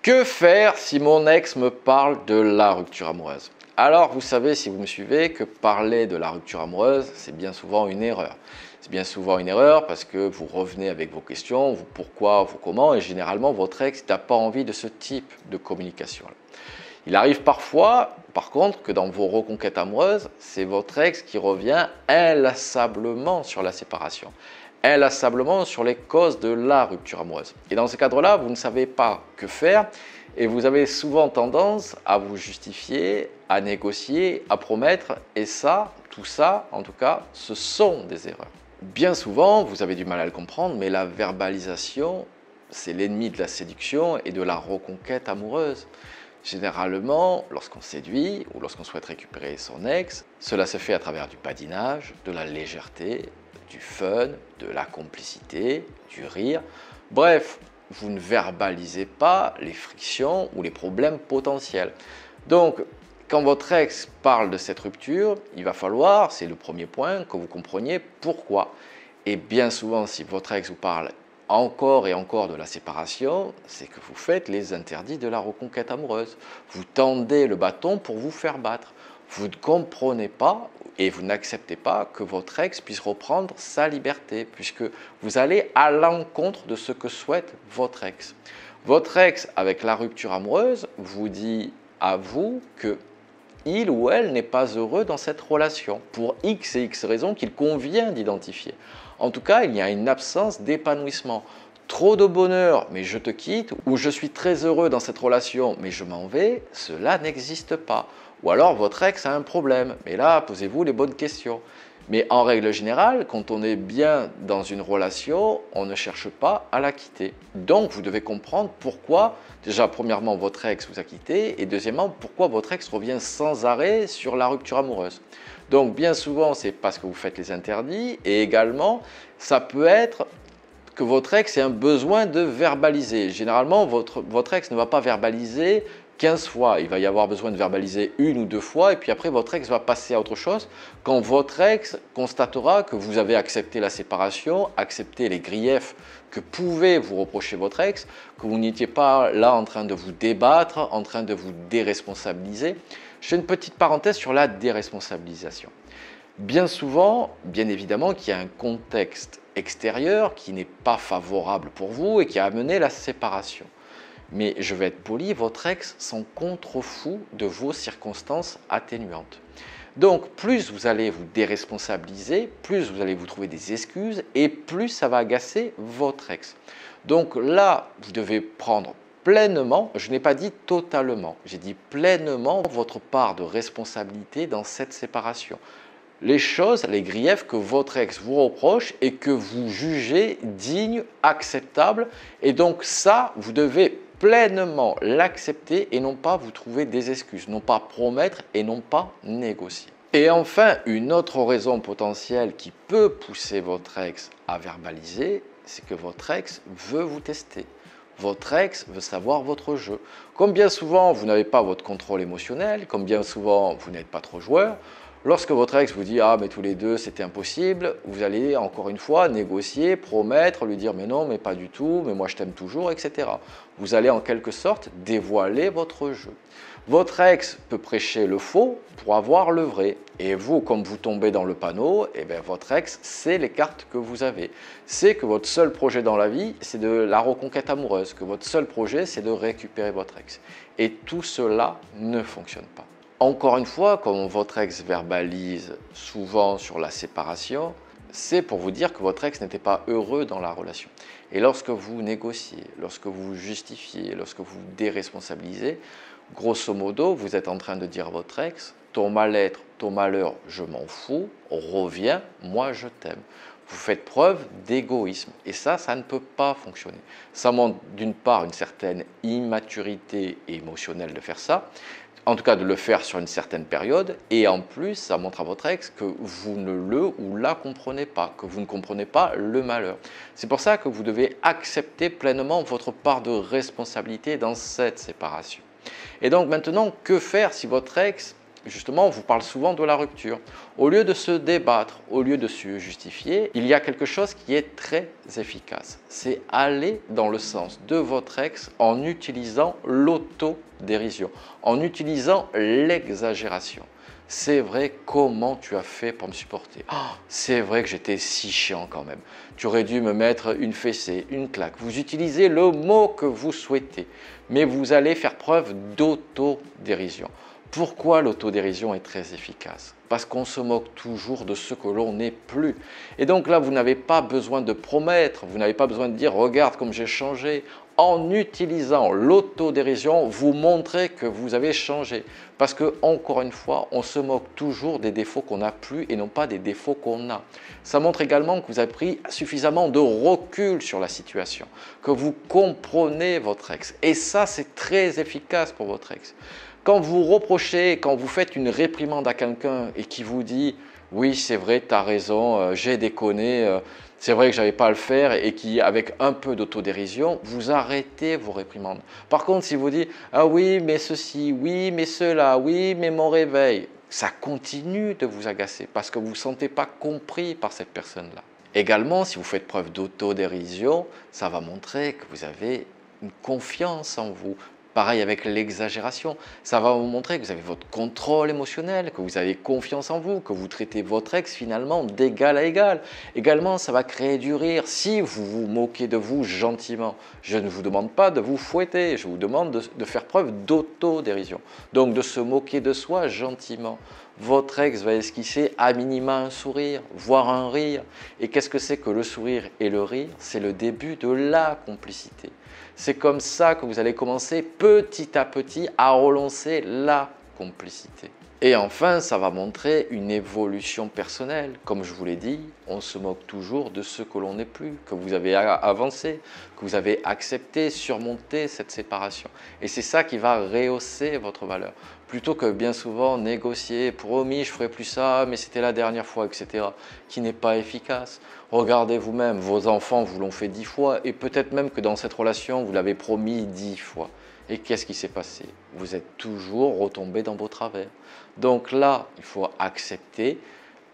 Que faire si mon ex me parle de la rupture amoureuse? Alors, vous savez, si vous me suivez, que parler de la rupture amoureuse, c'est bien souvent une erreur. C'est bien souvent une erreur parce que vous revenez avec vos questions, vous pourquoi, vous comment, et généralement, votre ex n'a pas envie de ce type de communication. Il arrive parfois, par contre, que dans vos reconquêtes amoureuses, c'est votre ex qui revient inlassablement sur la séparation, inlassablement sur les causes de la rupture amoureuse. Et dans ce cadre-là, vous ne savez pas que faire et vous avez souvent tendance à vous justifier, à négocier, à promettre. Et ça, tout ça, en tout cas, ce sont des erreurs. Bien souvent, vous avez du mal à le comprendre, mais la verbalisation, c'est l'ennemi de la séduction et de la reconquête amoureuse. Généralement, lorsqu'on séduit ou lorsqu'on souhaite récupérer son ex, cela se fait à travers du badinage, de la légèreté, du fun, de la complicité, du rire. Bref, vous ne verbalisez pas les frictions ou les problèmes potentiels. Donc, quand votre ex parle de cette rupture, il va falloir, c'est le premier point, que vous compreniez pourquoi. Et bien souvent, si votre ex vous parle encore et encore de la séparation, c'est que vous faites les interdits de la reconquête amoureuse. Vous tendez le bâton pour vous faire battre. Vous ne comprenez pas et vous n'acceptez pas que votre ex puisse reprendre sa liberté, puisque vous allez à l'encontre de ce que souhaite votre ex. Votre ex, avec la rupture amoureuse, vous dit à vous que il ou elle n'est pas heureux dans cette relation, pour X et X raisons qu'il convient d'identifier. En tout cas, il y a une absence d'épanouissement. Trop de bonheur, mais je te quitte, ou je suis très heureux dans cette relation, mais je m'en vais, cela n'existe pas. Ou alors votre ex a un problème, mais là, posez-vous les bonnes questions. Mais en règle générale, quand on est bien dans une relation, on ne cherche pas à la quitter. Donc, vous devez comprendre pourquoi, déjà, premièrement, votre ex vous a quitté, et deuxièmement, pourquoi votre ex revient sans arrêt sur la rupture amoureuse. Donc, bien souvent, c'est parce que vous faites les interdits, et également, ça peut être que votre ex ait un besoin de verbaliser. Généralement, votre ex ne va pas verbaliser 15 fois. Il va y avoir besoin de verbaliser une ou deux fois et puis après, votre ex va passer à autre chose quand votre ex constatera que vous avez accepté la séparation, accepté les griefs que pouvait vous reprocher votre ex, que vous n'étiez pas là en train de vous débattre, en train de vous déresponsabiliser. Je fais une petite parenthèse sur la déresponsabilisation. Bien souvent, bien évidemment, qu'il y a un contexte extérieur qui n'est pas favorable pour vous et qui a amené la séparation. Mais je vais être poli, votre ex s'en contrefout de vos circonstances atténuantes. Donc, plus vous allez vous déresponsabiliser, plus vous allez vous trouver des excuses et plus ça va agacer votre ex. Donc là, vous devez prendre pleinement, je n'ai pas dit totalement, j'ai dit pleinement votre part de responsabilité dans cette séparation. Les choses, les griefs que votre ex vous reproche et que vous jugez dignes, acceptables. Et donc ça, vous devez pleinement l'accepter et non pas vous trouver des excuses, non pas promettre et non pas négocier. Et enfin, une autre raison potentielle qui peut pousser votre ex à verbaliser, c'est que votre ex veut vous tester. Votre ex veut savoir votre jeu. Comme bien souvent, vous n'avez pas votre contrôle émotionnel, comme bien souvent, vous n'êtes pas trop joueur, lorsque votre ex vous dit « Ah, mais tous les deux, c'était impossible », vous allez encore une fois négocier, promettre, lui dire « Mais non, mais pas du tout, mais moi je t'aime toujours », etc. Vous allez en quelque sorte dévoiler votre jeu. Votre ex peut prêcher le faux pour avoir le vrai. Et vous, comme vous tombez dans le panneau, eh bien, votre ex, c'est les cartes que vous avez. C'est que votre seul projet dans la vie, c'est de la reconquête amoureuse, que votre seul projet, c'est de récupérer votre ex. Et tout cela ne fonctionne pas. Encore une fois, comme votre ex verbalise souvent sur la séparation, c'est pour vous dire que votre ex n'était pas heureux dans la relation. Et lorsque vous négociez, lorsque vous justifiez, lorsque vous déresponsabilisez, grosso modo, vous êtes en train de dire à votre ex « ton mal-être, ton malheur, je m'en fous, reviens, moi je t'aime ». Vous faites preuve d'égoïsme et ça ne peut pas fonctionner. Ça montre d'une part une certaine immaturité émotionnelle de faire ça, en tout cas de le faire sur une certaine période, et en plus, ça montre à votre ex que vous ne le ou la comprenez pas, que vous ne comprenez pas le malheur. C'est pour ça que vous devez accepter pleinement votre part de responsabilité dans cette séparation. Et donc maintenant, que faire si votre ex justement, on vous parle souvent de la rupture. Au lieu de se débattre, au lieu de se justifier, il y a quelque chose qui est très efficace. C'est aller dans le sens de votre ex en utilisant l'autodérision, en utilisant l'exagération. C'est vrai, comment tu as fait pour me supporter? Oh, c'est vrai que j'étais si chiant quand même. Tu aurais dû me mettre une fessée, une claque. Vous utilisez le mot que vous souhaitez, mais vous allez faire preuve d'autodérision. Pourquoi l'autodérision est très efficace? Parce qu'on se moque toujours de ce que l'on n'est plus. Et donc là, vous n'avez pas besoin de promettre, vous n'avez pas besoin de dire « regarde comme j'ai changé ». En utilisant l'autodérision, vous montrez que vous avez changé. Parce que, encore une fois, on se moque toujours des défauts qu'on n'a plus et non pas des défauts qu'on a. Ça montre également que vous avez pris suffisamment de recul sur la situation, que vous comprenez votre ex. Et ça, c'est très efficace pour votre ex. Quand vous reprochez, quand vous faites une réprimande à quelqu'un et qui vous dit « oui, c'est vrai, tu as raison, j'ai déconné, c'est vrai que je n'avais pas à le faire » et qui, avec un peu d'autodérision, vous arrêtez vos réprimandes. Par contre, si vous dites « ah oui, mais ceci, oui, mais cela, oui, mais mon réveil », ça continue de vous agacer parce que vous ne vous sentez pas compris par cette personne-là. Également, si vous faites preuve d'autodérision, ça va montrer que vous avez une confiance en vous. Pareil avec l'exagération, ça va vous montrer que vous avez votre contrôle émotionnel, que vous avez confiance en vous, que vous traitez votre ex finalement d'égal à égal. Également, ça va créer du rire si vous vous moquez de vous gentiment. Je ne vous demande pas de vous fouetter, je vous demande de faire preuve d'autodérision. Donc de se moquer de soi gentiment. Votre ex va esquisser à minima un sourire, voire un rire. Et qu'est-ce que c'est que le sourire et le rire? C'est le début de la complicité. C'est comme ça que vous allez commencer petit à petit à relancer la complicité. Et enfin, ça va montrer une évolution personnelle. Comme je vous l'ai dit, on se moque toujours de ce que l'on n'est plus, que vous avez avancé, que vous avez accepté, surmonté cette séparation. Et c'est ça qui va rehausser votre valeur. Plutôt que bien souvent négocier, promis, je ne ferai plus ça, mais c'était la dernière fois, etc., qui n'est pas efficace. Regardez vous-même, vos enfants vous l'ont fait 10 fois et peut-être même que dans cette relation, vous l'avez promis 10 fois. Et qu'est-ce qui s'est passé? Vous êtes toujours retombé dans vos travers. Donc là, il faut accepter,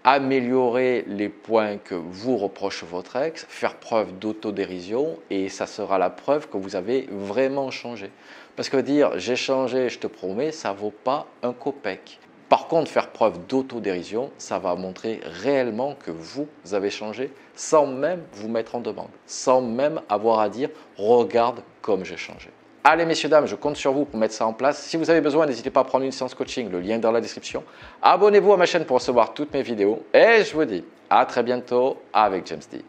améliorer les points que vous reproche votre ex, faire preuve d'autodérision et ça sera la preuve que vous avez vraiment changé. Parce que dire « j'ai changé, je te promets », ça ne vaut pas un copec. Par contre, faire preuve d'autodérision, ça va montrer réellement que vous avez changé sans même vous mettre en demande, sans même avoir à dire « regarde comme j'ai changé ». Allez messieurs, dames, je compte sur vous pour mettre ça en place. Si vous avez besoin, n'hésitez pas à prendre une séance coaching, le lien est dans la description. Abonnez-vous à ma chaîne pour recevoir toutes mes vidéos et je vous dis à très bientôt avec James D.